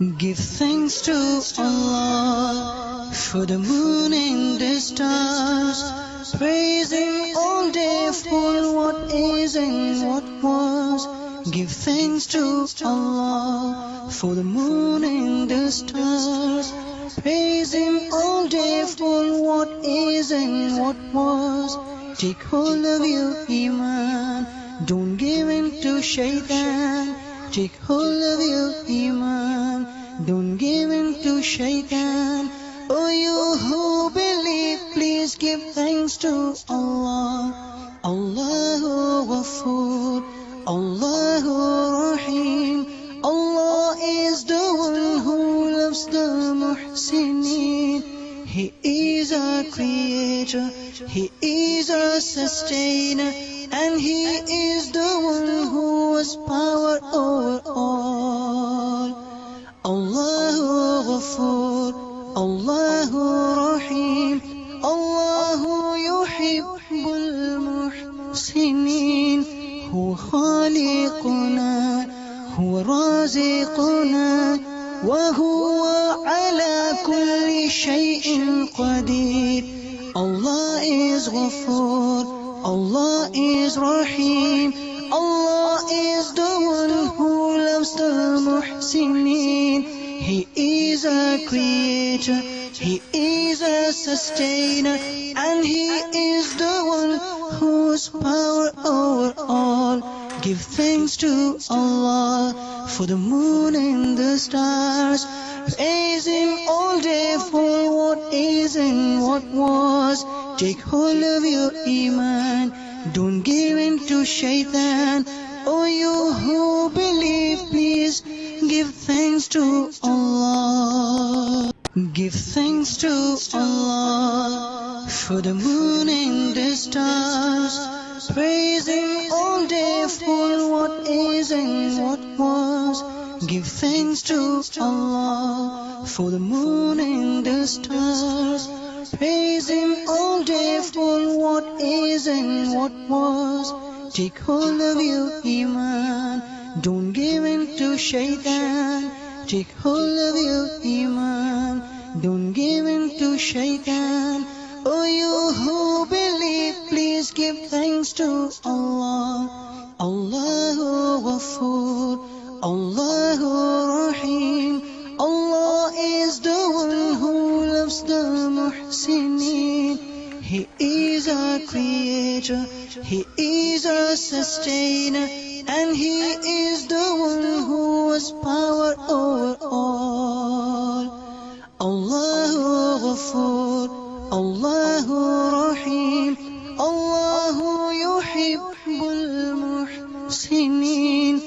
Give thanks to Allah for the moon and the stars. Praise Him all day for what is and what was. Give thanks to Allah for the moon and the stars. Praise Him all day for what is and what was. Take hold of your Iman, don't give in to Shaitan. Take hold of your Iman, don't give in to Shaitan. Oh, you who believe, please give thanks to Allah. Allahu Ghafoor, Allahu Rahim. Allah is the one who loves the Muhsineen. He is our creator, He is our sustainer, and He is the one who has power over all. Allahu Ghafoor, Allahu Rahim. Allahu yuhibbul muhsineen. Huwa khaliquna, huwa raziquna, wa huwa ala kulli shay'in qadir. Allah is Ghafoor, Allah is Rahim. Allah is the one who loves the Muhsineen. He is a creator, He is a sustainer, and He is the one whose power over all. Give thanks to Allah for the moon and the stars. Praise Him all day for what is and what was. Take hold of your Iman, don't give in to Shaitan. Oh, you who believe, please give thanks to Allah. Give thanks to Allah for the moon and the stars. Praise Him all day for what is and what was. Give thanks to Allah for the moon and the stars. Praise Him all day for what is and what was. Take hold of your Iman, don't give in to Shaitan. Take hold of your Iman, don't give in to Shaitan. Oh, you who believe, please give thanks to Allah. Allahu Ghafoor, Allahu Rahim. Allah is the one who loves the Muhsineen. He is our creator, He is our sustainer, and He is the one who has power over all. Allahu Ghafoor, Allahu Rahim. Allahu yuhibbul muhsineen.